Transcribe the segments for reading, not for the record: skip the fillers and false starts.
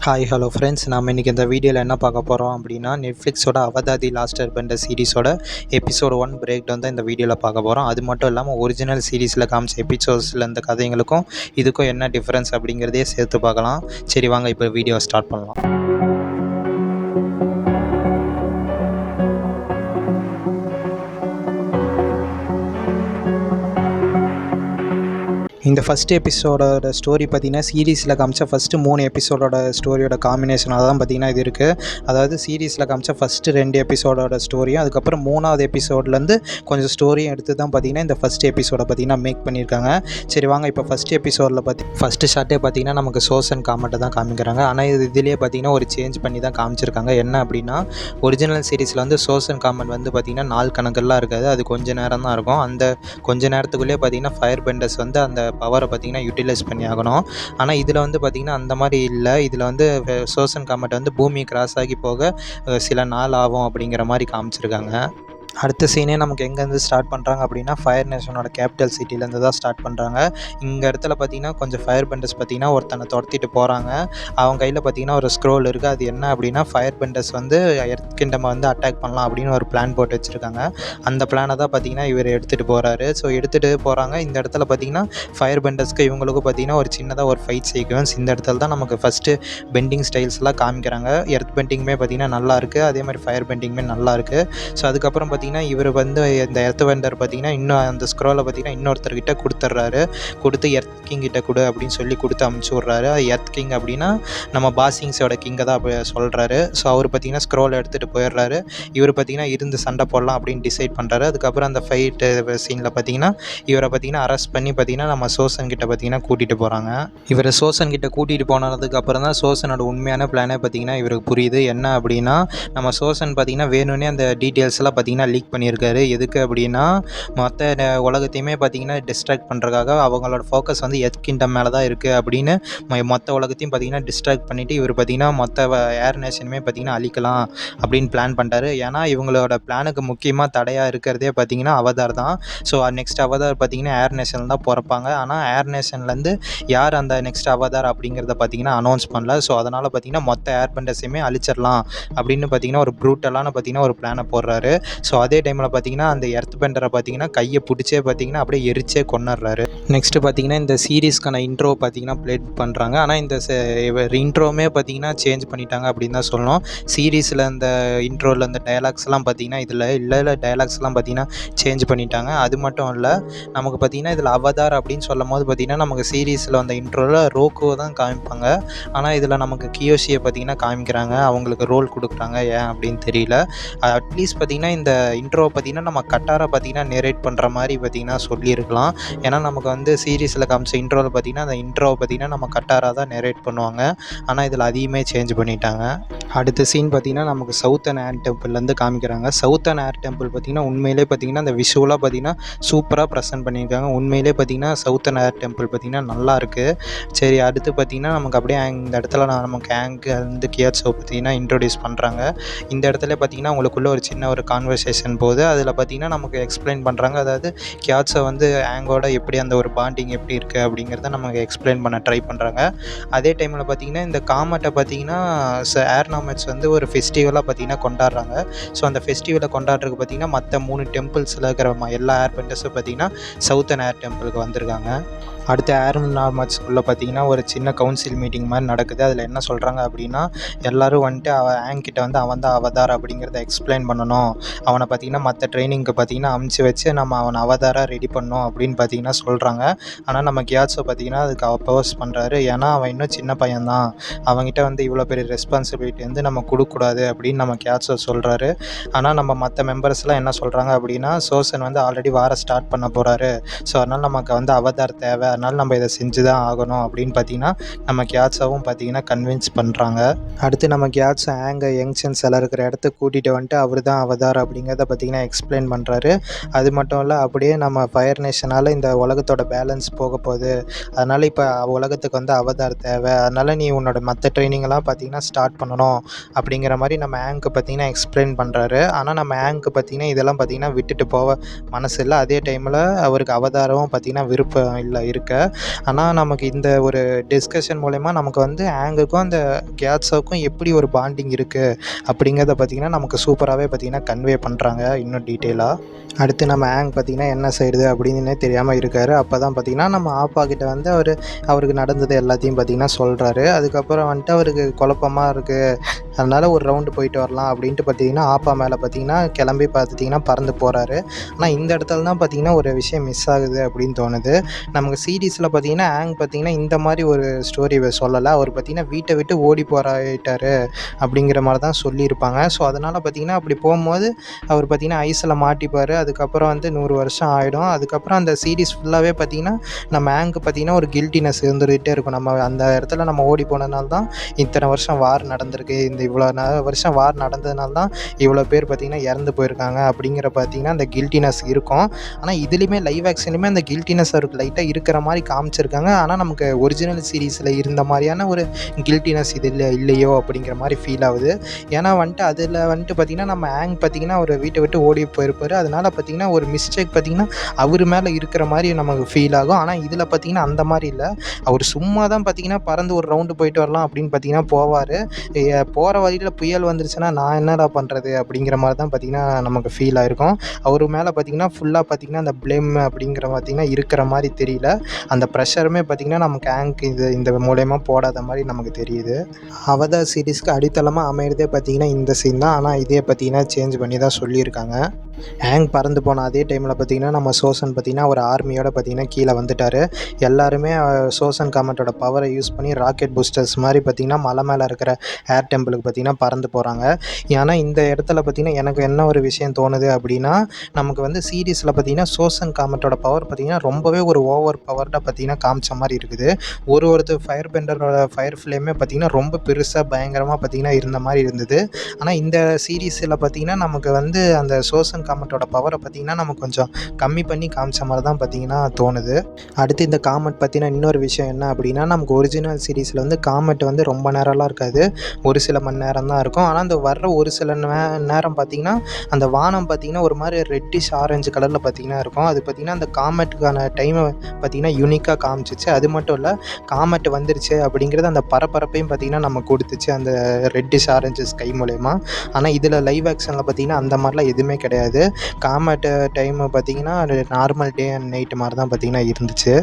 Hi hello friends, நாம் இன்றைக்கி இந்த வீடியோவில் என்ன பார்க்க போகிறோம் அப்படின்னா, நெட்ஃப்ளிக்ஸோட அவதார் தி லாஸ்ட் ஏர்பெண்டர் சீரிஸோட எபிசோட் 1 பிரேக் டவுன் தான் இந்த வீடியோவில் பார்க்க போகிறோம். அது மட்டும் இல்லாமல் ஒரிஜினல் சீரிஸில் காமிச்ச எபிசோட்ஸில் இந்த கதைங்களுக்கும் இதுக்கும் என்ன டிஃப்ரென்ஸ் அப்படிங்கிறதையே சேர்த்து பார்க்கலாம். சரி வாங்க இப்போ வீடியோவை ஸ்டார்ட் பண்ணலாம். இந்த ஃபஸ்ட் எபிசோடோட ஸ்டோரி பார்த்திங்கன்னா, சீரீஸில் காமிச்ச ஃபஸ்ட்டு 3 எபிசோடோட ஸ்டோரியோட காம்பினேஷனாக தான் பார்த்திங்கன்னா இது இருக்குது. அதாவது சீரீஸில் காமிச்ச ஃபஸ்ட்டு 2 எபிசோடோட ஸ்டோரியும், அதுக்கப்புறம் 3ஆவது எபிசோட்லேருந்து கொஞ்சம் ஸ்டோரியும் எடுத்து தான் பார்த்திங்கன்னா இந்த ஃபஸ்ட் எபிசோடை பார்த்திங்கன்னா மேக் பண்ணியிருக்காங்க. சரி வாங்க இப்போ ஃபஸ்ட் எபிசோடில் ஃபஸ்ட்டு ஷார்ட்டே பார்த்திங்கன்னா நமக்கு சோசன் காமெண்ட்டை தான் காமிக்கிறாங்க. ஆனால் இதுலேயே பார்த்திங்கன்னா ஒரு சேஞ்ச் பண்ணி தான் காமிச்சிருக்காங்க. என்ன அப்படின்னா, ஒரிஜினல் சீரீஸில் வந்து சோசன் காமெண்ட் வந்து பார்த்திங்கன்னா நாள் கணக்கெல்லாம் இருக்காது, அது கொஞ்சம் நேரம் தான் இருக்கும். அந்த கொஞ்ச நேரத்துக்குள்ளேயே பார்த்திங்கன்னா ஃபயர் பெண்டர்ஸ் வந்து அந்த பவரை பார்த்திங்கன்னா யூட்டிலைஸ் பண்ணி ஆகணும். ஆனால் இதில் வந்து பார்த்திங்கன்னா அந்த மாதிரி இல்லை. இதில் வந்து சோசன் காமெட் வந்து பூமி கிராஸ் ஆகி போக சில நாள் ஆகும் அப்படிங்கிற மாதிரி காமிச்சிருக்காங்க. அடுத்த சீனே நமக்கு எங்கேருந்து ஸ்டார்ட் பண்ணுறாங்க அப்படின்னா, ஃபயர் நேஷனோட கேபிட்டல் சிட்டிலேருந்து தான் ஸ்டார்ட் பண்ணுறாங்க. இந்த இடத்துல பார்த்திங்கன்னா கொஞ்சம் ஃபயர் பெண்டர்ஸ் பார்த்திங்கன்னா ஒருத்தனை துரத்திட்டு போகிறாங்க. அவங்க கையில் பார்த்திங்கன்னா ஒரு ஸ்க்ரோல் இருக்குது. அது என்ன அப்படின்னா, ஃபயர் பெண்டர்ஸ் வந்து எர்த் கிங்டம் வந்து அட்டாக் பண்ணலாம் அப்படின்னு ஒரு பிளான் போட்டு வச்சுருக்காங்க. அந்த பிளானை தான் பார்த்திங்கன்னா இவர் எடுத்துகிட்டு போகிறாரு. ஸோ எடுத்துகிட்டு போகிறாங்க. இந்த இடத்துல பார்த்திங்கன்னா ஃபயர் பெண்டர்ஸ்க்கு இவங்களுக்கும் பார்த்திங்கன்னா ஒரு சின்னதாக ஒரு ஃபைட் சீக்வன்ஸ். இந்த இடத்துல தான் நமக்கு ஃபஸ்ட்டு பெண்டிங் ஸ்டைல்ஸ்லாம் காமிக்கிறாங்க. எர்த் பெண்டிங்குமே பார்த்திங்கன்னா நல்லாயிருக்கு, அதே மாதிரி ஃபயர் பெண்டிங்குமே நல்லாயிருக்கு. ஸோ அதுக்கப்புறம் பார்த்திங்கன்னா இவர் வந்து இந்த எர்த் வெண்டர் பார்த்திங்கன்னா இன்னும் அந்த ஸ்க்ரோலை பார்த்திங்கன்னா இன்னொருத்தர்கிட்ட கொடுத்துட்றாரு. கொடுத்து எர்த் கிங் கிட்ட கொடு அப்படின்னு சொல்லி கொடுத்து அமுச்சு விட்றாரு. அது எர்த் கிங் அப்படின்னா நம்ம பாசிங்ஸோட கிங்கை தான் அப்படி சொல்கிறாரு. ஸோ அவர் பார்த்திங்கன்னா ஸ்க்ரோலை எடுத்துகிட்டு போயிடுறாரு. இவர் பார்த்திங்கன்னா இருந்து சண்டை போடலாம் அப்படின்னு டிசைட் பண்ணுறாரு. அதுக்கப்புறம் அந்த ஃபைட்டு சீனில் பார்த்திங்கன்னா இவரை பார்த்திங்கன்னா அரெஸ்ட் பண்ணி பார்த்திங்கன்னா நம்ம சோசன் கிட்ட பார்த்திங்கன்னா கூட்டிகிட்டு போகிறாங்க. இவர் சோசன் கிட்ட கூட்டிகிட்டு போனதுக்கப்புறம் தான் சோசனோட உண்மையான பிளானே பார்த்திங்கன்னா இவருக்கு புரியுது. என்ன அப்படின்னா, நம்ம சோசன் பார்த்திங்கன்னா வேணும்னே அந்த டீட்டெயில்ஸ்லாம் பார்த்திங்கன்னா லீக் பண்ணியிருக்காரு. எதுக்கு அப்படின்னா, மொத்த உலகத்தையுமே பார்த்திங்கன்னா டிஸ்ட்ராக்ட் பண்ணுறதுக்காக அவங்களோட ஃபோக்கஸ் வந்து எர்த் கிங்டம் மேலே தான் இருக்குது அப்படின்னு மொத்த உலகத்தையும் பார்த்திங்கன்னா டிஸ்ட்ராக்ட் பண்ணிவிட்டு இவர் பார்த்திங்கன்னா மொத்த ஏர் நேஷனுமே பார்த்திங்கன்னா அழிக்கலாம் அப்படின்னு பிளான் பண்ணிட்டாரு. ஏன்னா இவங்களோட பிளானுக்கு முக்கியமாக தடையாக இருக்கிறதே பார்த்திங்கன்னா அவதார் தான். ஸோ நெக்ஸ்ட் அவதார் பார்த்திங்கன்னா ஏர் நேஷனில் தான் பிறப்பாங்க. ஆனால் ஏர் நேஷன்லேருந்து யார் அந்த நெக்ஸ்ட் அவதார் அப்படிங்கிறத பார்த்திங்கன்னா அனௌன்ஸ் பண்ணல. ஸோ அதனால் பார்த்திங்கன்னா மொத்த ஏர் பெண்டர்ஸையுமே அழிச்சிடலாம் அப்படின்னு பார்த்திங்கன்னா ஒரு ப்ரூட்டலான பார்த்திங்கன்னா ஒரு பிளானை போடுறாரு. ஸோ அதே டைமில் பார்த்திங்கன்னா அந்த எர்த் பெண்டரை பார்த்திங்கன்னா கையை பிடிச்சே பார்த்திங்கன்னா அப்படியே எரிச்சே கொன்னுடுறாரு. நெக்ஸ்ட்டு பார்த்திங்கன்னா இந்த சீரீஸ்க்கான இன்ட்ரோ பார்த்திங்கன்னா ப்ளே பண்ணுறாங்க. ஆனால் இந்த இன்ட்ரோவுமே பார்த்திங்கன்னா சேஞ்ச் பண்ணிட்டாங்க அப்படின்னு தான் சொல்லணும். சீரீஸில் இந்த இன்ட்ரோவில் இந்த டயலாக்ஸ்லாம் பார்த்திங்கன்னா இதில் இல்லை டயலாக்ஸ்லாம் பார்த்திங்கன்னா சேஞ்ச் பண்ணிட்டாங்க. அது மட்டும் இல்லை, நமக்கு பார்த்திங்கன்னா இதில் அவதார் அப்படின்னு சொல்லும் போது பார்த்திங்கன்னா நமக்கு சீரீஸில் அந்த இன்ட்ரோவில் ரோக்கோ தான் காமிப்பாங்க. ஆனால் இதில் நமக்கு கியோஷியை பார்த்திங்கன்னா காமிக்கிறாங்க. அவங்களுக்கு ரோல் கொடுக்குறாங்க, ஏன் அப்படின்னு தெரியல. அட்லீஸ்ட் பார்த்திங்கன்னா இந்த இன்ட்ரோ பார்த்திங்கன்னா நம்ம கட்டாரை பார்த்திங்கன்னா நேரேட் பண்ணுற மாதிரி பார்த்திங்கன்னா சொல்லியிருக்கலாம். ஏன்னா நமக்கு வந்து சீரீஸில் காமிச்ச இன்ட்ரோவில் பார்த்திங்கன்னா அந்த இன்ட்ரோவை பார்த்திங்கன்னா நம்ம கட்டாராக தான் நேரேட் பண்ணுவாங்க. ஆனால் இதில் அதையுமே சேஞ்ச் பண்ணிட்டாங்க. அடுத்த சீன் பார்த்திங்கன்னா நமக்கு சவுத்தன் ஏர் டெம்பிள்லேருந்து காமிக்கிறாங்க. சவுத்தன் ஏர் டெம்பிள் பார்த்திங்கன்னா உண்மையிலே பார்த்திங்கன்னா அந்த விஷுவலாக பார்த்திங்கன்னா சூப்பராக ப்ரெசென்ட் பண்ணியிருக்காங்க. உண்மையிலே பார்த்திங்கன்னா சவுத்தன் ஏர் டெம்பிள் பார்த்திங்கன்னா நல்லாயிருக்கு. சரி, அடுத்து பார்த்திங்கன்னா நமக்கு அப்படியே இந்த இடத்துல நமக்கு ஆங்கு வந்து கியாட்ஸோ பார்த்திங்கன்னா இன்ட்ரோடியூஸ் பண்ணுறாங்க. இந்த இடத்துல பார்த்திங்கன்னா உங்களுக்குள்ள ஒரு சின்ன ஒரு கான்வர்சேஷன் போகுது. அதில் பார்த்திங்கன்னா நமக்கு எக்ஸ்பிளைன் பண்ணுறாங்க. அதாவது கியாட்ஸோ வந்து ஆங்கோட எப்படி அந்த ஒரு பாண்டிங் எப்படி இருக்குது அப்படிங்கிறத நமக்கு எக்ஸ்பிளைன் பண்ண ட்ரை பண்ணுறாங்க. அதே டைமில் பார்த்திங்கன்னா இந்த காமெட்டை பார்த்திங்கன்னா ஏர் நாமெட்ஸ் வந்து ஒரு ஃபெஸ்டிவலாக பார்த்திங்கன்னா கொண்டாடுறாங்க. ஸோ அந்த ஃபெஸ்டிவலை கொண்டாடுறதுக்கு பார்த்திங்கன்னா மற்ற 3 டெம்பிள்ஸில் இருக்கிற எல்லா ஏர் பெண்டர்ஸும் பார்த்திங்கன்னா சவுத்தன் ஏர் டெம்பிளுக்கு வந்திருக்காங்க. அடுத்த ஏர் நாமெட்ஸ்குள்ளே பார்த்திங்கன்னா ஒரு சின்ன கவுன்சில் மீட்டிங் மாதிரி நடக்குது. அதில் என்ன சொல்கிறாங்க அப்படின்னா, எல்லோரும் வந்துட்டு ஆங்கிட்ட வந்து அவன் தான் அவதார் அப்படிங்கிறத எக்ஸ்பிளைன் பண்ணணும். அவனை பார்த்திங்கன்னா மற்ற ட்ரைனிங்க்கு பார்த்திங்கன்னா அமுச்சு வச்சு நம்ம அவனை அவதாராக ரெடி பண்ணணும் அப்படின்னு பார்த்திங்கன்னா சொல்கிறாங்க. ஆனால் நம்ம கியாட்ஸோ பார்த்திங்கன்னா அதுக்கு அப்போஸ் பண்ணுறாரு. ஏன்னா அவன் இன்னும் சின்ன பையன்தான், அவங்ககிட்ட வந்து இவ்வளோ பெரிய ரெஸ்பான்சிபிலிட்டி வந்து நம்ம கொடுக்கக்கூடாது அப்படின்னு நம்ம கியாட்ஸோ சொல்கிறாரு. ஆனால் நம்ம மற்ற மெம்பர்ஸ்லாம் என்ன சொல்கிறாங்க அப்படின்னா, சோசன் வந்து ஆல்ரெடி வார ஸ்டார்ட் பண்ண போகிறாரு. ஸோ அதனால் நமக்கு வந்து அவதார் தேவை, அதனால் நம்ம இதை செஞ்சு தான் ஆகணும் அப்படின்னு பார்த்திங்கன்னா நம்ம கியாட்ஸாவும் பார்த்திங்கன்னா கன்வின்ஸ் பண்ணுறாங்க. அடுத்து நம்ம கியாட்ஸோ யங்ஷன்ஸ் எல்லாம் இருக்கிற இடத்துக்கு கூட்டிகிட்டு வந்துட்டு அவர் தான் அவதார் அப்படிங்கிறத பார்த்திங்கன்னா எக்ஸ்பிளைன் பண்ணுறாரு. அது மட்டும் இல்லை, அப்படியே நம்ம ஃபயர் நேஷனால் இந்த உலகத்தோட பேலன்ஸ் போக போகுது, அதனால் இப்போ உலகத்துக்கு வந்து அவதார் தேவை, அதனால் நீ உன்னோட மற்ற ட்ரைனிங்கெல்லாம் பார்த்திங்கன்னா ஸ்டார்ட் பண்ணணும் அப்படிங்கிற மாதிரி நம்ம ஆங்க்கு பார்த்திங்கன்னா எக்ஸ்பிளைன் பண்ணுறாரு. ஆனால் நம்ம ஆங்க்கு பார்த்திங்கன்னா இதெல்லாம் பார்த்திங்கன்னா விட்டுட்டு போக மனசு இல்லை. அதே டைமில் அவருக்கு அவதாரமும் பார்த்திங்கன்னா விருப்பம் இல்லை இருக்குது. இருக்க. ஆனால் நமக்கு இந்த ஒரு டிஸ்கஷன் மூலயமா நமக்கு வந்து ஆங்குக்கும் அந்த கியாட்ஸோவுக்கும் எப்படி ஒரு பாண்டிங் இருக்குது அப்படிங்கிறத பார்த்திங்கன்னா நமக்கு சூப்பராகவே பார்த்திங்கன்னா கன்வே பண்ணுறாங்க இன்னும் டீட்டெயிலாக. அடுத்து நம்ம ஆங் பார்த்திங்கன்னா என்ன செய்யுது அப்படின்னே தெரியாமல் இருக்கார். அப்போ தான் பார்த்திங்கன்னா நம்ம ஆப்பா கிட்ட வந்து அவருக்கு நடந்தது எல்லாத்தையும் பார்த்திங்கன்னா சொல்கிறாரு. அதுக்கப்புறம் வந்துட்டு அவருக்கு குழப்பமாக இருக்குது, அதனால் ஒரு ரவுண்டு போயிட்டு வரலாம் அப்படின்ட்டு பார்த்திங்கன்னா ஆப்பா மேலே பார்த்திங்கன்னா கிளம்பி பார்த்திங்கன்னா பறந்து போகிறாரு. ஆனால் இந்த இடத்துல தான் பார்த்திங்கன்னா ஒரு விஷயம் மிஸ் ஆகுது அப்படின்னு தோணுது. நமக்கு சீரீஸில் பார்த்திங்கன்னா ஆங் பார்த்திங்கன்னா இந்த மாதிரி ஒரு ஸ்டோரி சொல்லலை. அவர் பார்த்திங்கன்னா வீட்டை விட்டு ஓடி போகிறாயிட்டாரு அப்படிங்கிற மாதிரி தான் சொல்லியிருப்பாங்க. ஸோ அதனால் பார்த்திங்கன்னா அப்படி போகும்போது அவர் பார்த்திங்கன்னா ஐஸில் மாட்டிப்பார். அதுக்கப்புறம் வந்து 100 வருஷம் ஆகிடும். அதுக்கப்புறம் அந்த சீரீஸ் ஃபுல்லாகவே பார்த்திங்கன்னா நம்ம ஆங்க்கு பார்த்திங்கன்னா ஒரு கில்ட்டினஸ் இருந்துகிட்டே இருக்கும். நம்ம அந்த இடத்துல நம்ம ஓடி போனதுனால தான் இத்தனை வருஷம் வார் நடந்திருக்கு, இந்த இவ்வளோ வருஷம் வார் நடந்ததுனால தான் இவ்வளோ பேர் பார்த்திங்கன்னா இறந்து போயிருக்காங்க அப்படிங்கிற பார்த்திங்கன்னா அந்த கில்ட்டினஸ் இருக்கும். ஆனால் இதுலேயுமே லைவ் ஆக்ஷன்லையுமே அந்த கில்ட்டினஸ் அவருக்கு லைட்டாக இருக்கிற மாதிரி காமிச்சிருக்காங்க. ஆனால் நமக்கு ஒரிஜினல் சீரீஸில் இருந்த மாதிரியான ஒரு கில்ட்டினஸ் இது இல்லையோ அப்படிங்கிற மாதிரி ஃபீல் ஆகுது. ஏன்னா வந்துட்டு அதில் வந்துட்டு பார்த்திங்கன்னா நம்ம ஆங் பார்த்திங்கன்னா ஒரு வீட்டை விட்டு ஓடி போயிருப்பார். அதனால் பார்த்திங்கன்னா ஒரு மிஸ்டேக் பார்த்திங்கன்னா அவர் மேலே இருக்கிற மாதிரி நமக்கு ஃபீல் ஆகும். ஆனால் இதில் பார்த்திங்கன்னா அந்த மாதிரி இல்லை. அவர் சும்மா தான் பார்த்திங்கன்னா பறந்து ஒரு ரவுண்டு போயிட்டு வரலாம் அப்படின்னு பார்த்திங்கன்னா போவார். போகிற வழியில் புயல் வந்துருச்சுன்னா நான் என்னடா பண்ணுறது அப்படிங்கிற மாதிரி தான் பார்த்திங்கன்னா நமக்கு ஃபீல் ஆகிருக்கும். அவர் மேலே பார்த்திங்கன்னா ஃபுல்லாக பார்த்திங்கன்னா அந்த ப்ளேம் அப்படிங்கிற பார்த்திங்கன்னா இருக்கிற மாதிரி தெரியல. அந்த ப்ரெஷருமே பார்த்திங்கன்னா நமக்கு ஆங்க் இந்த மூலயமா போடாத மாதிரி நமக்கு தெரியுது. அவதார் சீரீஸ்க்கு அடித்தளமாக அமையிறதே பார்த்திங்கன்னா இந்த சீன் தான். ஆனால் இதே பார்த்திங்கன்னா சேஞ்ச் பண்ணி தான் சொல்லியிருக்காங்க. ஆங் பறந்து போன அதே டைமில் பார்த்திங்கன்னா நம்ம சோசன் பார்த்திங்கன்னா ஒரு ஆர்மியோட பார்த்திங்கன்னா கீழே வந்துட்டார். எல்லாருமே சோசன் காமெட்டோட பவரை யூஸ் பண்ணி ராக்கெட் பூஸ்டர்ஸ் மாதிரி பார்த்திங்கன்னா மலை மேலே இருக்கிற ஏர் டெம்பிளுக்கு பார்த்திங்கன்னா பறந்து போகிறாங்க. ஏன்னா இந்த இடத்துல பார்த்திங்கன்னா எனக்கு என்ன ஒரு விஷயம் தோணுது அப்படின்னா, நமக்கு வந்து சீரீஸில் பார்த்திங்கன்னா சோசன் காமெட்டோட பவர் பார்த்திங்கன்னா ரொம்பவே ஒரு ஓவர் பவர்டாக பார்த்திங்கன்னா காமிச்ச மாதிரி இருக்குது. ஒருத்தர் ஃபயர் பெண்டரோட ஃபயர் ஃப்ளேமே பார்த்திங்கன்னா ரொம்ப பெருசாக பயங்கரமாக பார்த்திங்கன்னா இருந்த மாதிரி இருந்தது. ஆனால் இந்த சீரீஸில் பார்த்திங்கன்னா நமக்கு வந்து அந்த சோசன் காமெட்டோட பவரை பார்த்திங்கன்னா நம்ம கொஞ்சம் கம்மி பண்ணி காமிச்ச மாதிரி தான் பார்த்திங்கன்னா தோணுது. அடுத்து இந்த காமெட் பற்றின இன்னொரு விஷயம் என்ன அப்படின்னா, நமக்கு ஒரிஜினல் சீரீஸில் வந்து காமெட் வந்து ரொம்ப நேரம்லாம் இருக்காது, ஒரு சில மணி நேரம் தான் இருக்கும். ஆனால் அந்த வர்ற ஒரு சில நேரம் பார்த்திங்கன்னா அந்த வானம் பார்த்திங்கன்னா ஒரு மாதிரி ரெட்டிஷ் ஆரஞ்சு கலரில் பார்த்திங்கன்னா இருக்கும். அது பார்த்திங்கன்னா அந்த காமெட்டுக்கான டைமை பார்த்திங்கன்னா யூனிக்காக காமிச்சிச்சு. அது மட்டும் இல்லை, காமெட் வந்துருச்சு அப்படிங்கிறது அந்த பரபரப்பையும் பார்த்திங்கன்னா நம்ம கொடுத்துச்சு அந்த ரெட்டிஷ் ஆரஞ்சு ஸ்கை மூலயமா. ஆனால் இதில் லைவ் ஆக்ஷனில் பார்த்திங்கன்னா அந்த மாதிரிலாம் எதுவுமே கிடையாது. காமெட் டைமு பார்த்திங்கன்னா நார்மல் டே அண்ட் நைட்டு மாதிரி தான் பார்த்திங்கன்னா இருந்துச்சு.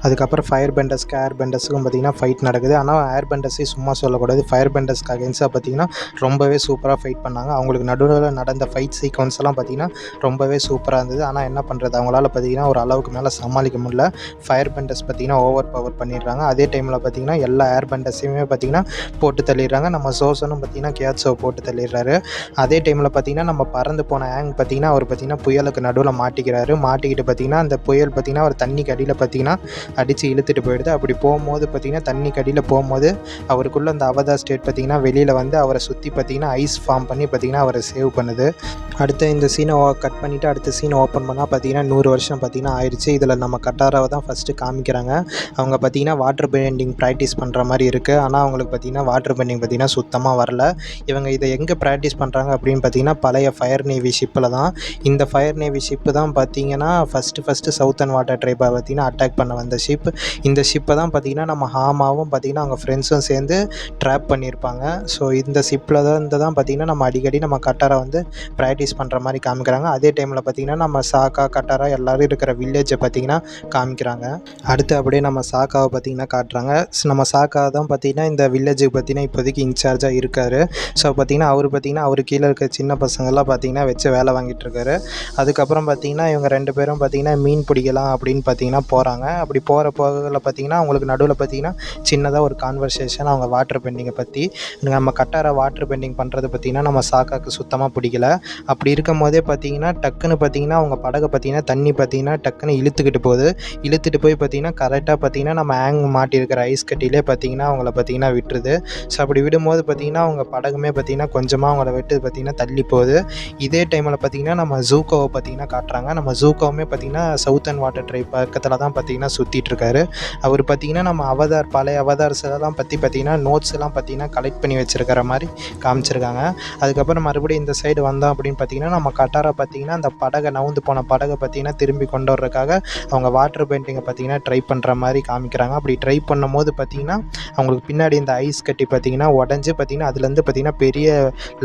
அதுக்கப்புறம் ஃபயர் பெண்டர்ஸ்க்கு ஏர் பெண்டர்ஸுக்கும் பார்த்திங்கன்னா ஃபைட் நடக்குது. ஆனால் ஏர் பெண்டர்ஸையும் சும்மா சொல்லக்கூடாது, ஃபயர் பெண்டர்ஸ்க்கு அகேன்ஸ்டாக பார்த்திங்கன்னா ரொம்பவே சூப்பராக ஃபைட் பண்ணாங்க. அவங்களுக்கு நடுவில் நடந்த ஃபைட் சீக்வன்ஸ் எல்லாம் பார்த்திங்கன்னா ரொம்பவே சூப்பராக இருந்தது. ஆனால் என்ன பண்ணுறது, அவங்களால பார்த்திங்கன்னா ஒரு அளவுக்கு மேலே சமாளிக்க முடியல. ஃபயர் பெண்டர்ஸ் பார்த்திங்கன்னா ஓவர் பவர் பண்ணிடுறாங்க. அதே டைமில் பார்த்திங்கன்னா எல்லா ஏர் பெண்டர்ஸையுமே பார்த்திங்கன்னா போட்டு தள்ளிடுறாங்க. நம்ம சோசனும் பார்த்திங்கன்னா கியாட்ஸோ போட்டு தள்ளிடுறாரு. அதே டைமில் பார்த்திங்கன்னா நம்ம பறந்து போன ஆங் பார்த்திங்கன்னா அவர் பார்த்திங்கன்னா புயலுக்கு நடுவில் மாட்டிக்கிறாரு. மாட்டிக்கிட்டு பார்த்திங்கன்னா அந்த புயல் பார்த்திங்கன்னா ஒரு தண்ணி கடியில் பார்த்திங்கன்னா அடித்து இழுத்துட்டு போயிடுது. அப்படி போகும்போது பார்த்திங்கன்னா தண்ணி கடியில் போகும்போது அவருக்குள்ளே அந்த அவதார் ஸ்டேட் பார்த்திங்கன்னா வெளியில் வந்து அவரை சுற்றி பார்த்திங்கன்னா ஐஸ் ஃபார்ம் பண்ணி பார்த்திங்கன்னா அவரை சேவ் பண்ணுது. அடுத்து இந்த சீனை கட் பண்ணிவிட்டு அடுத்த சீனை ஓப்பன் பண்ணால் பார்த்திங்கன்னா 100 வருஷம் பார்த்திங்கன்னா ஆயிடுச்சு. இதில் நம்ம கட்டாராவை தான் ஃபஸ்ட்டு காமிக்கிறாங்க. அவங்க பார்த்திங்கன்னா வாட்டர் பெண்டிங் ப்ராக்டிஸ் பண்ணுற மாதிரி இருக்குது. ஆனால் அவங்களுக்கு பார்த்திங்கன்னா வாட்டர் பெண்டிங் பார்த்திங்கன்னா சுத்தமாக வரல. இவங்க இதை எங்கே ப்ராக்டிஸ் பண்ணுறாங்க அப்படின்னு பார்த்திங்கன்னா பழைய ஃபயர் நேவி ஷிப்பில் தான். இந்த ஃபயர் நேவி ஷிப்பு தான் பார்த்திங்கன்னா ஃபஸ்ட்டு சவுத்தர்ன் வாட்டர் ட்ரைபை பார்த்திங்கன்னா அட்டாக் பண்ண வந்த ஷிப். இந்த ஷிப்பை தான் பார்த்திங்கன்னா நம்ம ஹாமாவும் பார்த்திங்கன்னா அவங்க ஃப்ரெண்ட்ஸும் சேர்ந்து ட்ராப் பண்ணியிருப்பாங்க. ஸோ இந்த ஷிப்பில் தான் பார்த்திங்கன்னா நம்ம அடிக்கடி நம்ம கட்டாரை வந்து ப்ராக்டிஸ் பண்ணுற மாதிரி காமிக்கிறாங்க. அதே டைமில் பார்த்திங்கன்னா நம்ம சாக்கா கட்டாரா எல்லோரும் இருக்கிற வில்லேஜை பார்த்திங்கன்னா காமிக்கிறாங்க. அடுத்து அப்படியே நம்ம சாக்காவை பார்த்திங்கன்னா காட்டுறாங்க. நம்ம சாக்கா தான் பார்த்திங்கன்னா இந்த வில்லேஜுக்கு பார்த்திங்கன்னா இப்போதைக்கு இன்சார்ஜாக இருக்கார். ஸோ பார்த்திங்கன்னா அவர் கீழே இருக்க சின்ன பசங்கள்லாம் பார்த்திங்கன்னா வச்சு வேலை வாங்கிட்டு இருக்காரு. அதுக்கப்புறம் பார்த்திங்கன்னா இவங்க 2 பேரும் பார்த்திங்கன்னா மீன் பிடிக்கலாம் அப்படின்னு பார்த்திங்கன்னா போகிறாங்க. அப்படி போகில் பார்த்திங்கன்னா அவங்களுக்கு நடுவில் பார்த்திங்கன்னா சின்னதாக ஒரு கான்வர்சேஷன் அவங்க வாட்டர் பெண்டிங்கை பற்றி. நம்ம கட்டாரை வாட்டர் பெண்டிங் பண்ணுறது பார்த்திங்கன்னா நம்ம சாக்காவுக்கு சுத்தமாக பிடிக்கல. அப்படி இருக்கும் போதே பார்த்திங்கன்னா டக்குன்னு பார்த்திங்கன்னா அவங்க படகை பார்த்திங்கன்னா தண்ணி பார்த்திங்கன்னா டக்குன்னு இழுத்துட்டு போய் பார்த்திங்கன்னா கரெக்டாக பார்த்திங்கன்னா நம்ம ஆங் மாட்டியிருக்கிற ஐஸ் கட்டிலே பார்த்திங்கன்னா அவங்கள பார்த்திங்கன்னா விட்டுருது. ஸோ அப்படி விடும்போது பார்த்திங்கன்னா அவங்க படகுமே பார்த்திங்கன்னா கொஞ்சமாக அவங்கள விட்டு பார்த்திங்கன்னா தள்ளி போகுது. இதே டைமில் பார்த்திங்கன்னா நம்ம ஜூக்கோவை பார்த்திங்கன்னா காட்டுறாங்க. நம்ம ஜூக்கோவுமே பார்த்திங்கன்னா சவுத்தர்ன் வாட்டர் ட்ரைப் பக்கத்தில் தான் பார்த்திங்கன்னா சுற்றிட்டுருக்காரு. அவர் பார்த்திங்கன்னா நம்ம பழைய அவதார்ஸ் எல்லாம் பற்றி பார்த்திங்கன்னா நோட்ஸ் எல்லாம் பார்த்திங்கன்னா கலெக்ட் பண்ணி வச்சுருக்கிற மாதிரி காமிச்சிருக்காங்க. அதுக்கப்புறம் மறுபடியும் இந்த சைடு வந்தோம் அப்படின்னு பார்த்திங்கன்னா நம்ம கட்டாரா பார்த்திங்கன்னா அந்த படகை நவுந்து போன படகை பார்த்திங்கன்னா திரும்பி கொண்டு வர்றதுக்காக அவங்க வாட்டர் பெயிண்டிங்கை பார்த்திங்கன்னா ட்ரை பண்ணுற மாதிரி காமிக்கிறாங்க. அப்படி ட்ரை பண்ணும்போது பார்த்திங்கன்னா அவங்களுக்கு பின்னாடி இந்த ஐஸ் கட்டி பார்த்திங்கன்னா உடஞ்சி பார்த்திங்கன்னா அதுலேருந்து பார்த்திங்கன்னா பெரிய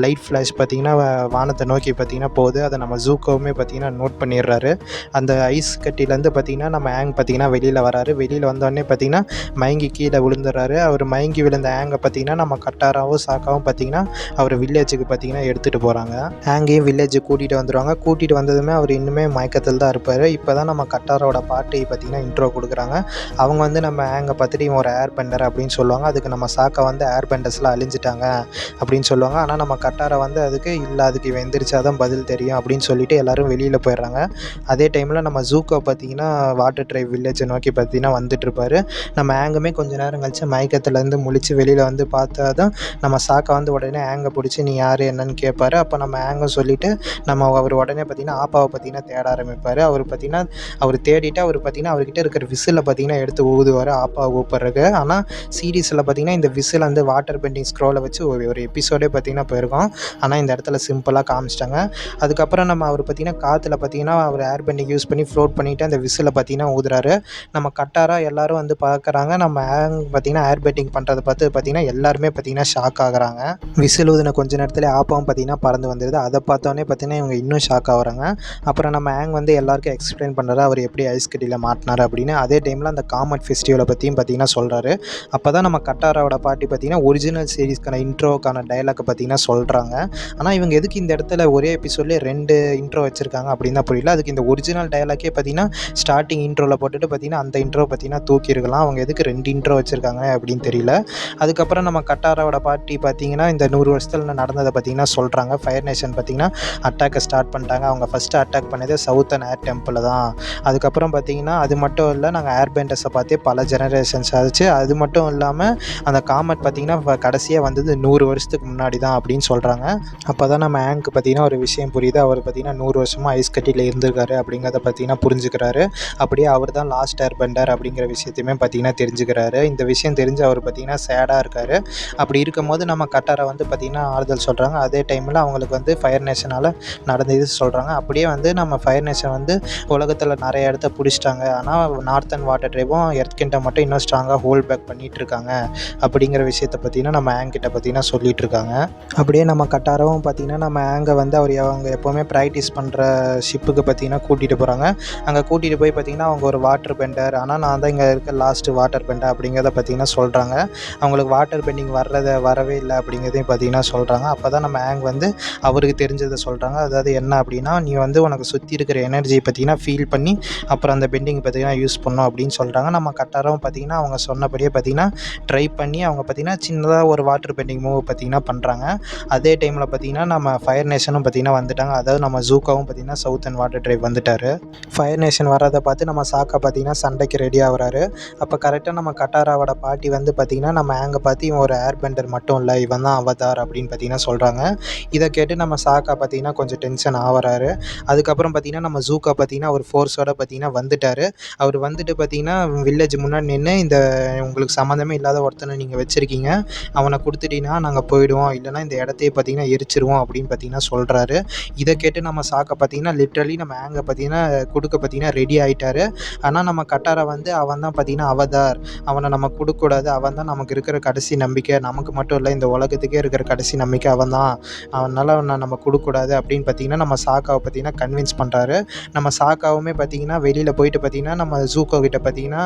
லைட் ஃப்ளாஷ் பார்த்திங்கன்னா வானத்தை நோக்கி பார்த்திங்கன்னா போகுது. அதை நம்ம ஜூக்கோவுமே பார்த்திங்கன்னா நோட் பண்ணிடுறாரு. அந்த ஐஸ் கட்டிலேருந்து பார்த்திங்கன்னா நம்ம ஆங் பார்த்திங்கன்னா வெளியில் வராரு. வெளியில் வந்தோடனே பார்த்திங்கன்னா மயங்கி கீழே விழுந்துடுறாரு. அவர் மயங்கி விழுந்த ஆங்கை பார்த்திங்கன்னா நம்ம கட்டாராவும் சாக்காவும் பார்த்திங்கன்னா அவர் வில்லேஜுக்கு பார்த்திங்கன்னா எடுத்துகிட்டு போகிறாங்க. ஆங்கையும் வில்லேஜுக்கு கூட்டிகிட்டு வந்துடுவாங்க. கூட்டிகிட்டு வந்ததுமே அவர் இன்னுமே மயக்கத்தில் தான் இருப்பார். இப்போ தான் நம்ம கட்டாரோட பாட்டி பார்த்திங்கன்னா இன்ட்ரோ கொடுக்குறாங்க. அவங்க வந்து நம்ம ஆங்கை பார்த்துட்டு இவன் ஒரு ஏர் பெண்டர் அப்படின்னு சொல்லுவாங்க. அதுக்கு நம்ம சாக்கா வந்து ஏர் பெண்டர்ஸ்லாம் அழிஞ்சிட்டாங்க அப்படின்னு சொல்லுவாங்க. ஆனால் நம்ம கட்டாரை வந்து அதுக்கு இல்லை, அதுக்கு இவன் எந்திரிச்சாதான் பதில் தெரியும் அப்படின்னு சொல்லிட்டு எல்லோரும் வெளியில் போயிடுறாங்க. அதே டைமில் நம்ம ஜூக்கோ பார்த்திங்கன்னா வாட்டர் ட்ரைவ் வில்லேஜை நோக்கி பார்த்திங்கன்னா வந்துட்டுருப்பார். நம்ம ஆங்குமே கொஞ்சம் நேரம் கழிச்சு மயக்கத்துலேருந்து முழிச்சு வெளியில் வந்து பார்த்தா தான் நம்ம சாக்கா வந்து உடனே ஆங்கை பிடிச்சி நீ யார் என்னன்னு கேட்பாரு. அப்போ நம்ம ஆங்கும் சொல்லிவிட்டு நம்ம அவர் உடனே பார்த்திங்கன்னா ஆப்பாவை பார்த்திங்கன்னா தேட ஆரம்பிப்பார். அவர் பார்த்திங்கன்னா அவர் தேடிட்டு அவர் பார்த்திங்கன்னா அவர்கிட்ட இருக்கிற விசிலை பார்த்திங்கன்னா எடுத்து ஊதுவார் ஆப்பாவை கூப்பிட்றதுக்கு. ஆனால் சீரீஸில் பார்த்திங்கன்னா இந்த விசில் வந்து வாட்டர் பெயிண்டிங் ஸ்க்ரோலை வச்சு ஒரு எபிசோடே பார்த்திங்கன்னா போயிருக்கோம். ஆனால் இந்த இடத்துல சிம்பிளாக காமிச்சிட்டாங்க. அதுக்கப்புறம் நம்ம அவர் பார்த்திங்கன்னா காற்றுல பார்த்திங்கன்னா அவர் ஏர் பெண்டிங் யூஸ் பண்ணி ஃப்ளோட் பண்ணிவிட்டு அந்த விசிலை பார்த்திங்கன்னா ஊதுறாரு. நம்ம கட்டாரா எல்லோரும் வந்து பார்க்குறாங்க. நம்ம ஆங் பார்த்திங்கன்னா ஏர் பெண்டிங் பண்ணுறதை பார்த்து பார்த்திங்கன்னா எல்லாருமே பார்த்திங்கன்னா ஷாக் ஆகுறாங்க. விசில் ஊதின கொஞ்ச நேரத்தில் ஆப்பாவும் பார்த்திங்கன்னா பறந்து வந்துடுது. அதை பார்த்தோன்னே பார்த்திங்கன்னா இவங்க இன்னும் ஷாக் ஆகுறாங்க. அப்புறம் நம்ம ஆங் வந்து எல்லாருக்கும் எக்ஸ்பிளைன் பண்ணுறாரு அவர் எப்படி ஐஸ் கட்டியில் மாட்டினார் அப்படின்னு. அதே டைமில் அந்த காமெட் ஃபெஸ்டிவலை பற்றியும் பார்த்திங்கன்னா சொல்கிறாரு. அப்போ தான் நம்ம கட்டாராவோட பாட்டி பார்த்திங்கன்னா ஒரிஜினல் சீரீஸ்க்கான இன்ட்ரோக்கான டைலாக்கை பார்த்திங்கன்னா சொல்கிறாங்க. ஆனால் இவங்க எதுக்கு இந்த இடத்துல ஒரே எபிசோட்லேயே 2 இன்ட்ரோ வச்சுருக்காங்க அப்படின்னு தான் புரியல. அதுக்கு இந்த ஒரிஜினல் டைலாக்கே பார்த்திங்கன்னா ஸ்டார்டிங் இன்ட்ரோவில் போட்டுட்டு பார்த்திங்கன்னா அந்த இன்ட்ரோ பார்த்திங்கன்னா தூக்கியிருக்கலாம். அவங்க எதுக்கு 2 இன்ட்ரோ வச்சுருக்காங்க அப்படின்னு தெரியல. அதுக்கப்புறம் நம்ம கட்டாராவோட பாட்டி பார்த்திங்கன்னா இந்த 100 வருஷத்தில் நடந்ததை பார்த்திங்கன்னா சொல்கிறாங்க. ஃபயர் நேஷன் பார்த்திங்கன்னா அட்டாக்கை ஸ்டார்ட் பண்ணிட்டாங்க. அவங்க ஃபஸ்ட்டு அட்டாக் பண்ணது சவுத்தர்ன் ஏர் டெம்பிள் தான். அதுக்கப்புறம் பார்த்திங்கன்னா அது மட்டும் இல்லை, நாங்கள் ஏர் பெண்டர்ஸை பார்த்தே பல ஜெனரேஷன்ஸ் ஆச்சு. அது மட்டும் இல்லாமல் அந்த காமெட் பார்த்திங்கன்னா கடைசியாக வந்தது 100 வருஷத்துக்கு முன்னாடி தான் அப்படின்னு சொல்கிறாங்க. அப்போ தான் நம்ம ஆங்க்கு பார்த்திங்கன்னா ஒரு விஷயம் புரியுது. அவர் பார்த்திங்கன்னா 100 வருஷமாக ஐஸ் கட்டியில் இருந்திருக்காரு அப்படிங்கிறத பார்த்திங்கன்னா புரிஞ்சுக்கிறாரு. அப்படியே அவர் தான் லாஸ்ட் ஏர் பெண்டர் அப்படிங்கிற விஷயத்தையுமே பார்த்திங்கன்னா தெரிஞ்சுக்கிறாரு. இந்த விஷயம் தெரிஞ்சு அவர் பார்த்திங்கன்னா சேடாக இருக்கார். அப்படி இருக்கும்போது நம்ம கட்டாரை வந்து பார்த்திங்கன்னா ஆறுதல் சொல்கிறாங்க. அதே டைமில் அவங்களுக்கு வந்து ஃபயர் நேஷனால் நடந்தது சொல்கிறாங்க. அப்படியே வந்து நம்ம ஃபயர் நேஷன் வந்து உலகத்தில் நிறைய இடத்த பிடிச்சிட்டாங்க. ஆனால் நார்த்தன் வாட்டர் ட்ரைவும் எர்த் கிங்டம் மட்டும் இன்னும் ஸ்ட்ராங்காக ஹோல்ட் பேக் பண்ணிகிட்டு இருக்காங்க அப்படிங்கிற விஷயத்தை பார்த்திங்கன்னா நம்ம ஆங் கிட்ட பார்த்திங்கன்னா சொல்லிகிட்டு இருக்காங்க. அப்படியே நம்ம கட்டாரவும் பார்த்திங்கன்னா நம்ம ஆங்கை வந்து அவங்க எப்போவுமே ப்ராக்டிஸ் பண்ணுற ஷிப்புக்கு பார்த்திங்கன்னா கூட்டிகிட்டு போகிறாங்க. அங்கே கூட்டிகிட்டு போய் பார்த்திங்கன்னா அவங்க ஒரு வாட்டர் பெண்டர், ஆனால் நான் தான் இங்கே இருக்க லாஸ்ட்டு வாட்டர் பெண்டர் அப்படிங்கிறத பார்த்திங்கன்னா சொல்கிறாங்க. அவங்களுக்கு வாட்டர் பெண்டிங் வரவே இல்லை அப்படிங்கிறதையும் பார்த்திங்கன்னா சொல்கிறாங்க. அப்போ தான் நம்ம ஆங் வந்து அவருக்கு தெரிஞ்சதை சொல்கிறாங்க. அதாவது என்ன அப்படின்னா, நீ வந்து உனக்கு சுற்றி இருக்கிற எனர்ஜியை பார்த்திங்கன்னா ஃபீல் பண்ணி அப்புறம் அந்த பெண்டிங் பார்த்திங்கன்னா யூஸ் பண்ணணும் அப்படின்னு சொல்கிறாங்க. நம்ம கட்டாரம் பார்த்திங்கன்னா அவங்க சொன்னபடியே பார்த்திங்கன்னா ட்ரை பண்ணி அவங்க பார்த்திங்கன்னா சின்னதாக ஒரு வாட்டர் பெண்டிங் மூவ் பார்த்திங்கன்னா பண்ணுறாங்க. அதே டைமில் பார்த்திங்கன்னா நம்ம ஃபயர் நேஷனும் பார்த்திங்கன்னா வந்துட்டாங்க. அதாவது நம்ம ஜூக்காவும் பார்த்திங்கன்னா சவுத்தர்ன் வாட்டர் ட்ரைவ் வந்துட்டார். ஃபயர் நேஷன் வரதை பார்த்து நம்ம சாக்கா பார்த்திங்கன்னா சண்டைக்கு ரெடி ஆகுறாரு. அப்போ கரெக்டாக நம்ம கட்டாராவோட பாட்டி வந்து பார்த்திங்கன்னா நம்ம ஆங்கை பார்த்து இவன் ஒரு ஏர் பெண்டர் மட்டும் இல்லை, இவன் தான் அவதார் அப்படின்னு பார்த்திங்கன்னா சொல்கிறாங்க. இதை கேட்டு நம்ம சாக்கா பார்த்திங்கன்னா கொஞ்சம் டென்ஷன் ஆகிறாரு. அதுக்கப்புறம் பார்த்திங்கன்னா நம்ம ஜூக்கா பார்த்திங்கன்னா ஒரு ஃபோர்ஸோடு பார்த்திங்கன்னா வந்துட்டார். அவர் வந்துட்டு பார்த்திங்கன்னா வில்லேஜ் முன்னாடி நின்று இந்த உங்களுக்கு சம்மந்தமே இல்லாத ஒருத்தனை நீங்கள் வச்சுருக்கீங்க, அவனை கொடுத்துட்டீங்கன்னா நாங்கள் போயிடுவோம், இல்லைனா இந்த இடத்தையே பார்த்திங்கன்னா எரிச்சிருவோம் அப்படின்னு பார்த்திங்கன்னா சொல்கிறாரு. இதை கேட்டு நம்ம சாக்கா பார்த்திங்கன்னா லிட்ரலி நம்ம ஆங்கை பார்த்திங்கன்னா கொடுக்க பார்த்திங்கன்னா ரெடி ஆகிட்டார். ஆனால் நம்ம கட்டாரை வந்து அவன் தான் பார்த்திங்கன்னா அவதார், அவனை நம்ம கொடுக்கக்கூடாது, அவன் தான் நமக்கு இருக்கிற கடைசி நம்பிக்கை, நமக்கு மட்டும் இல்லை இந்த உலகத்துக்கே இருக்கிற கடைசி நம்பிக்கை அவன் தான், அவனால் அவனை நம்ம கொடுக்கக்கூடாது அப்படின்னு பார்த்திங்கன்னா நம்ம சாக்காவை பார்த்திங்கன்னா கன்வின்ஸ் பண்ணுறாரு. நம்ம சாக்காவுமே பார்த்திங்கன்னா வெளியில் போயிட்டு பார்த்திங்கன்னா நம்ம ஜூக்கோ கிட்ட பார்த்திங்கன்னா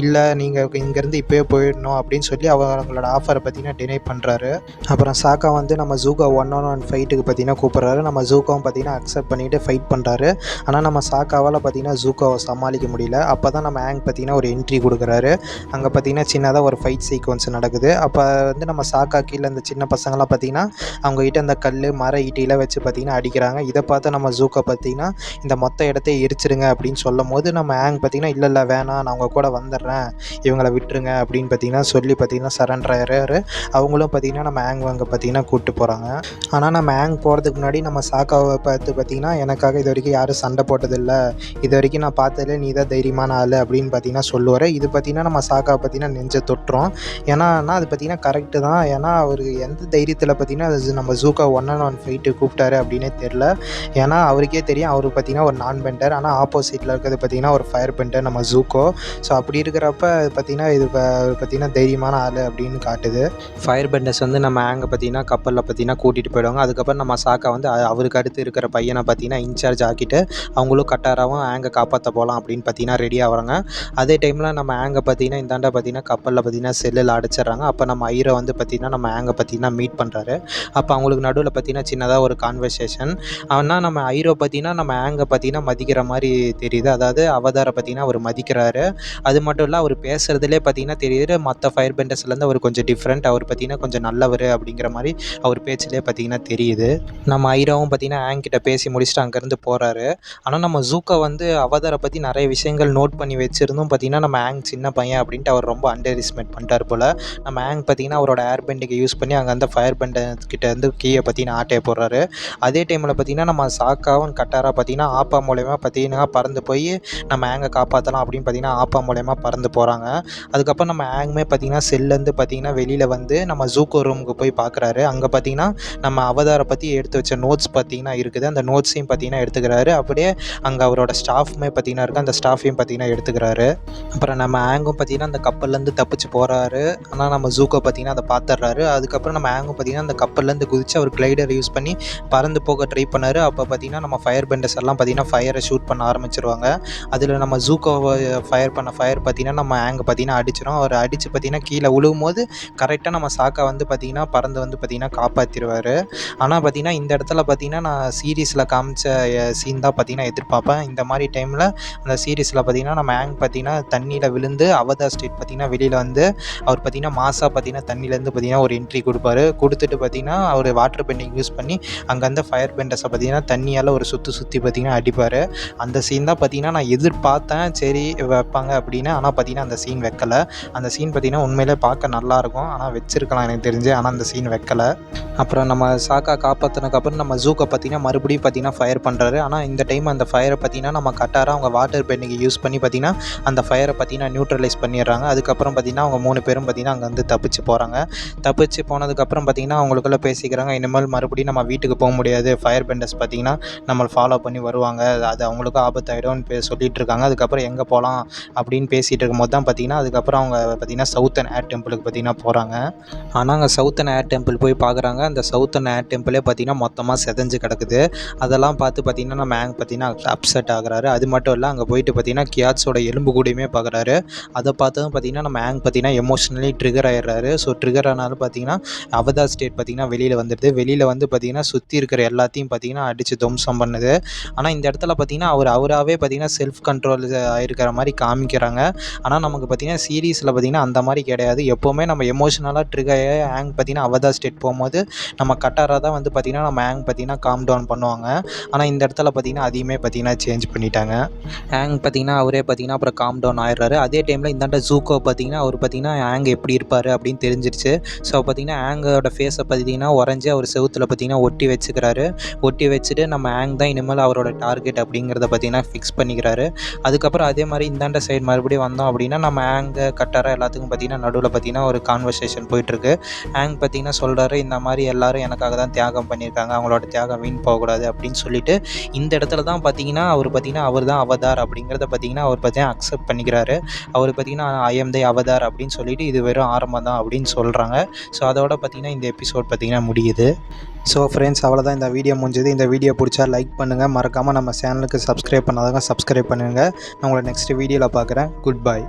இல்லை நீங்கள் இங்கேருந்து இப்போயே போயிடணும் அப்படின்னு சொல்லி அவங்களோட ஆஃபரை பார்த்திங்கன்னா டினை பண்ணுறாரு. அப்புறம் சாக்கா வந்து நம்ம ஜூக்கோ 1-on-1 ஃபைட்டுக்கு பார்த்திங்கன்னா கூப்பிட்றாரு. நம்ம ஜூக்காவும் பார்த்திங்கன்னா அக்செப்ட் பண்ணிவிட்டு ஃபைட் பண்ணுறாரு. ஆனால் நம்ம சாக்காவால் பார்த்திங்கன்னா ஜூக்கோவை சமாளிக்க முடியல. அப்போ தான் நம்ம ஆங் பார்த்திங்கன்னா ஒரு என்ட்ரி கொடுக்குறாரு. அங்கே பார்த்திங்கன்னா சின்னதாக ஒரு ஃபைட் சீக்வன்ஸ் நடக்குது. அப்போ வந்து நம்ம சாக்கா கீழே இந்த சின்ன பசங்களாம் பார்த்திங்கன்னா அவங்ககிட்ட அந்த கல் மர ஈட்டியில் வச்சு பார்த்திங்கன்னா அடிக்கிறாங்க. இதை பார்த்து நம்ம ஜூக்கோ பார்த்திங்கன்னா இந்த மொத்த இடத்தையே எரிச்சிருங்க அப்படின்னு சொல்லும் போது நம்ம ஆங் பார்த்திங்கன்னா இல்லை வேணாம், நான் உங்கள் கூட வந்துடுறேன், இவங்களை விட்டுருங்க அப்படின்னு பார்த்திங்கன்னா சொல்லி பார்த்திங்கன்னா சரண்டர் ஆகிறாரு. அவங்களும் பார்த்திங்கன்னா நம்ம ஆங் அங்கே பார்த்திங்கன்னா கூப்பிட்டு போகிறாங்க. ஆனால் நம்ம ஆங் போகிறதுக்கு முன்னாடி நம்ம சாக்காவை பார்த்து பார்த்திங்கன்னா எனக்காக இது வரைக்கும் யாரும் சண்டை போட்டதில்லை, இது வரைக்கும் நான் பார்த்ததில்ல, நீ தான் தைரியமான ஆள் அப்படின்னு பார்த்திங்கன்னா சொல்லுவார். இது பார்த்திங்கன்னா நம்ம சாக்காவை பார்த்திங்கன்னா நெஞ்ச தொட்டுரும். ஏன்னா அது பார்த்திங்கன்னா கரெக்டு தான். ஏன்னா அவர் எந்த தைரியத்தில் பார்த்திங்கன்னா அது நம்ம ஜூக்கா 1-on-1 ஃபைட்டு கூப்பிட்டாரு. இருக்காரு அப்படின்னே தெரில. ஏன்னா அவருக்கே தெரியும் அவர் பார்த்திங்கன்னா ஒரு நான் பெண்டர், ஆனால் ஆப்போசிட்டில் இருக்கிறது பார்த்திங்கன்னா ஒரு ஃபயர் பெண்டர் நம்ம ஜூக்கோ. ஸோ அப்படி இருக்கிறப்ப பார்த்திங்கன்னா இது பார்த்திங்கன்னா தைரியமான ஆள் அப்படின்னு காட்டுது. ஃபயர் பெண்டர்ஸ் வந்து நம்ம ஆங்கை பார்த்திங்கன்னா கப்பலில் பார்த்திங்கன்னா கூட்டிகிட்டு போயிடுவாங்க. அதுக்கப்புறம் நம்ம சாக்கா வந்து அவருக்கு அடுத்து இருக்கிற பையனை பார்த்திங்கன்னா இன்சார்ஜ் ஆக்கிட்டு அவங்களும் கட்டாராவும் ஆங்கை காப்பாற்ற போகலாம் அப்படின்னு பார்த்திங்கன்னா ரெடி ஆகிறாங்க. அதே டைமில் நம்ம ஆங்கை பார்த்திங்கன்னா இந்தாண்ட பார்த்திங்கன்னா கப்பலில் பார்த்திங்கன்னா செல்லில் அடைச்சிட்றாங்க. அப்போ நம்ம ஐரோ வந்து பார்த்திங்கன்னா நம்ம ஆங்கை பார்த்திங்கன்னா மீட் பண்ணுறாரு. அப்போ அவங்களுக்கு நடுவில் பார்த்திங்கன்னா சின்னதாக ஒரு கான்வர்சேஷன். ஆனால் நம்ம ஐரோ பார்த்திங்கன்னா நம்ம ஆங்கை பார்த்திங்கன்னா மதிக்கிற மாதிரி தெரியுது. அதாவது அவதாரை பார்த்திங்கன்னா அவர் மதிக்கிறாரு. அது மட்டும் இல்லை அவர் பேசுகிறதுலே பார்த்திங்கன்னா தெரியுது மற்ற ஃபயர் பெண்டர்ஸ்லேருந்து அவர் கொஞ்சம் டிஃப்ரெண்ட், அவர் பார்த்திங்கன்னா கொஞ்சம் நல்லவர் அப்படிங்கிற மாதிரி அவர் பேச்சிலே பார்த்திங்கன்னா தெரியுது. நம்ம ஐரோவும் பார்த்திங்கன்னா ஆங் கிட்ட பேசி முடிச்சுட்டு அங்கேருந்து போகிறாரு. ஆனால் நம்ம ஜூக்கோ வந்து அவதாரை பற்றி நிறைய விஷயங்கள் நோட் பண்ணி வச்சுருந்தும் பார்த்திங்கன்னா நம்ம ஆங் சின்ன பையன் அப்படின்ட்டு அவர் ரொம்ப அண்டர் எஸ்டிமேட் பண்ணிட்டார் போல். நம்ம ஆங் பார்த்திங்கன்னா அவரோட ஏர் பெண்டிங்கை யூஸ் பண்ணி அங்கே அந்த ஃபயர் பெண்டர்கிட்ட வந்து கீயை பார்த்திங்கன்னா ஆட்டையை போடுறாரு. அதே டைமில் பார்த்திங்கன்னா நம்ம சாக்காவும் கட்டாரா பார்த்திங்கன்னா ஆப்பா மூலயமா பார்த்திங்கன்னா பறந்து போய் நம்ம ஆங்கை காப்பாற்றலாம் அப்படின்னு பார்த்திங்கன்னா ஆப்பா மூலயமா பறந்து போகிறாங்க. அதுக்கப்புறம் நம்ம ஆங்குமே பார்த்திங்கன்னா செல்லேருந்து பார்த்திங்கன்னா வெளியில் வந்து நம்ம ஜூக்கோ ரூமுக்கு போய் பார்க்குறாரு. அங்கே பார்த்திங்கன்னா நம்ம அவதாரை பற்றி எடுத்து வச்ச நோட்ஸ் பார்த்திங்கன்னா இருக்குது. அந்த நோட்ஸையும் பார்த்திங்கன்னா எடுத்துக்கிறாரு. அப்படியே அங்கே அவரோட ஸ்டாஃப்மே பார்த்திங்கன்னா இருக்குது. அந்த ஸ்டாஃபையும் பார்த்திங்கன்னா எடுத்துக்கிறாரு. அப்புறம் நம்ம ஆங்கும் பார்த்திங்கன்னா அந்த கப்பல்லேருந்து தப்பிச்சு போகிறாரு. ஆனால் நம்ம ஜூக்கோ பார்த்திங்கன்னா அதை பார்த்துட்றாரு. அதுக்கப்புறம் நம்ம ஆங்கும் பார்த்திங்கன்னா அந்த கப்பல்லேருந்து குதித்து அவர் கிளைடர் யூஸ் பண்ணி பறந்து போக ட்ரை பண்ணார். அப்போ பார்த்திங்கன்னா நம்ம ஃபயர் பெண்டர்ஸ் எல்லாம் பார்த்திங்கன்னா ஃபயரை ஷூட் பண்ண ஆரம்பிச்சிருவாங்க. அதில் நம்ம ஜூக்கோவை ஃபயர் பார்த்திங்கன்னா நம்ம ஆங்கை பார்த்திங்கன்னா அடிச்சிடும். அவர் அடித்து பார்த்திங்கன்னா கீழே விழுவும் போது கரெக்டாக நம்ம சாக்கா வந்து பார்த்திங்கன்னா பறந்து வந்து பார்த்திங்கன்னா காப்பாற்றிடுவார். ஆனால் பார்த்திங்கன்னா இந்த இடத்துல பார்த்திங்கன்னா நான் சீரீஸில் காமிச்ச சீன் தான் பார்த்திங்கன்னா எதிர்பார்ப்பேன். இந்த மாதிரி டைமில் அந்த சீரீஸில் பார்த்திங்கன்னா நம்ம ஆங் பார்த்திங்கன்னா தண்ணியில் விழுந்து அவதார் ஸ்டேட் பார்த்திங்கன்னா வெளியில் வந்து அவர் பார்த்திங்கன்னா மாசாக பார்த்திங்கன்னா தண்ணியிலேருந்து பார்த்திங்கன்னா ஒரு என்ட்ரி கொடுப்பாரு. கொடுத்துட்டு பார்த்திங்கன்னா அவர் வாட்டர் பெண்டிங் யூஸ் பண்ணி அங்கே அந்த ஃபயர் பெண்டர்ஸை பார்த்திங்கன்னா தண்ணியால் ஒரு சுற்றி பார்த்திங்கன்னா அடிப்பார். அந்த சீன் தான் பார்த்திங்கன்னா நான் எதிர்பார்த்தேன் சரி வைப்பாங்க அப்படின்னு. ஆனால் பார்த்திங்கன்னா அந்த சீன் வைக்கலை. அந்த சீன் பார்த்திங்கன்னா உண்மையிலே பார்க்க நல்லாயிருக்கும், ஆனால் வச்சுருக்கலாம் எனக்கு தெரிஞ்சு. ஆனால் அந்த சீன் வைக்கலை. அப்புறம் நம்ம சாக்கா காப்பாற்றினதுக்கப்புறம் நம்ம ஜூக்கை பார்த்திங்கன்னா மறுபடியும் பார்த்திங்கன்னா ஃபயர் பண்ணுறாரு. ஆனால் இந்த டைம் அந்த ஃபயரை பார்த்திங்கன்னா நம்ம கட்டாராக அவங்க வாட்டர் பெண்டிங்கை யூஸ் பண்ணி பார்த்திங்கன்னா அந்த ஃபயரை பார்த்திங்கன்னா நியூட்ரலைஸ் பண்ணிடுறாங்க. அதுக்கப்புறம் பார்த்திங்கன்னா அவங்க 3 பேரும் பார்த்திங்கன்னா அங்கே வந்து தப்பிச்சு போகிறாங்க. தப்பிச்சு போனதுக்கப்புறம் பார்த்திங்கன்னா அவங்களுக்குள்ளே பேசிக்கிறாங்க, இனிமேல் மறுபடியும் நம்ம வீட்டுக்கு போக முடியாது, ஃபயர் பெண்டர்ஸ் பார்த்திங்கன்னா நம்மளை ஃபாலோ பண்ணி வருவாங்க, அது அவங்களுக்கும் ஆபத்தாயிடும்னு சொல்லிகிட்டு இருக்காங்க. அதுக்கப்புறம் எங்கே போகலாம் அப்படின்னு பேசிகிட்டு இருக்கும்போது தான் பார்த்திங்கன்னா அதுக்கப்புறம் அவங்க பார்த்திங்கன்னா சவுத்தர்ன் ஏர் டெம்பிளுக்கு பார்த்திங்கன்னா போகிறாங்க. ஆனால் அங்கே சவுத்தர்ன் ஏர் டெம்பிள் போய் பார்க்குறாங்க. அந்த சவுத்தர்ன் ஏர் டெம்பிளே பார்த்திங்கன்னா மொத்தமாக செதஞ்சு கிடக்குது. அதெல்லாம் பார்த்து பார்த்திங்கன்னா நம்ம ஆங் பார்த்திங்கன்னா அப்செட் ஆகுறாரு. அது மட்டும் இல்லை அங்கே போயிட்டு பார்த்திங்கன்னா கியாட்ஸோட எலும்பு கூடயுமே பார்க்குறாரு. அதை பார்த்ததும் பார்த்திங்கன்னா நம்ம ஆங் பார்த்திங்கன்னா எமோஷ்னலி ட்ரிகர் ஆகிடுறாரு. ஸோ ட்ரிகர் ஆனாலும் பார்த்திங்கன்னா அவதார் ஸ்டேட் பார்த்திங்கன்னா வெளியில் வந்துடுது. வெளியில் வந்து பார்த்திங்கன்னா சுற்றி இருக்கிற எல்லாத்தையும் பார்த்திங்கன்னா அடித்து துவம்சம் பண்ணுது. ஆனால் இந்த இடத்துல பார்த்திங்கன்னா அவராகவே பார்த்திங்கன்னா செல்ஃப் கண்ட்ரோல் ஆகிருக்கிற மாதிரி காமிக்கிறாங்க. ஆனால் நமக்கு பார்த்திங்கன்னா சீரீஸில் பார்த்திங்கன்னா அந்த மாதிரி கிடையாது. எப்போவுமே நம்ம எமோஷ்னலாக ட்ரிகர் ஆகி ஆங் பார்த்திங்கன்னா அவதார் ஸ்டேட் போகும்போது நம்ம கட்டாராக தான் வந்து பார்த்திங்கன்னா நம்ம ஆங் பார்த்திங்கன்னா காம் டவுன் பண்ணுவாங்க. ஆனால் இந்த இடத்துல பார்த்திங்கன்னா அதையுமே பார்த்திங்கன்னா சேஞ்ச் பண்ணிட்டாங்க. ஆங் பார்த்திங்கன்னா அவரே பார்த்திங்கன்னா அப்புறம் காம் டவுன் ஆயிடுறாரு. அதே டைமில் இந்தாண்ட ஜூக்கோ பார்த்திங்கன்னா அவர் பார்த்திங்கன்னா ஆங் எப்படி இருப்பார் அப்படின்னு தெரிஞ்சிருச்சு. ஸோ பார்த்திங்கன்னா ஆங்கோட ஃபேஸை பார்த்திங்கன்னா உறைஞ்சி அவர் செவுத்தில் பார்த்திங்கன்னா ஒட்டி வச்சுக்கிறாரு. ஒட்டி வச்சுட்டு நம்ம ஆங் தான் இனிமேல் அவரோட டார்கெட் அப்படிங்கிறத பார்த்திங்கன்னா ஃபிக்ஸ் பண்ணிக்கிறாரு. அதுக்கப்புறம் அதே மாதிரி இந்தாண்ட சைடு மறுபடியும் வந்தோம் அப்படின்னா நம்ம ஆங்கை கட்டாராக எல்லாத்துக்கும் பார்த்திங்கன்னா நடுவில் பார்த்திங்கன்னா ஒரு கான்வர்சேஷன் போயிட்டுருக்கு. ஆங் பார்த்திங்கன்னா சொல்கிறாரு, இந்த மாதிரி எல்லோரும் எனக்காக தான் தியாகம் பண்ணியிருக்காங்க, அவங்களோட தியாகம் வீண் போகக்கூடாது அப்படின்னு சொல்லிட்டு இந்த இடத்துல தான் பார்த்திங்கன்னா அவர் தான் அவதார் அப்படிங்கிறத பார்த்திங்கன்னா அவர் பார்த்திங்கன்னா அக்செப்ட் பண்ணிக்கிறாரு. அவர் பார்த்திங்கன்னா ஐ எம் தி அவதார் அப்படின்னு சொல்லிட்டு இது வெறும் ஆரம்பம் தான் அப்படின்னு சொல்கிறாங்க. ஸோ அதோட பார்த்திங்கன்னா இந்த எபிசோட் பார்த்திங்கன்னா முடியுது. ஸோ ஃப்ரெண்ட்ஸ் அவ்வளோதான் இந்த வீடியோ முடிஞ்சது. இந்த வீடியோ பிடிச்சா லைக் பண்ணுங்கள், மறக்காமல் நம்ம சேனலுக்கு சப்ஸ்கிரைப் பண்ணாதவங்க சப்ஸ்கிரைப் பண்ணுங்கள். நான் உங்களை நெக்ஸ்ட் வீடியோவில் பார்க்குறேன். Good bye.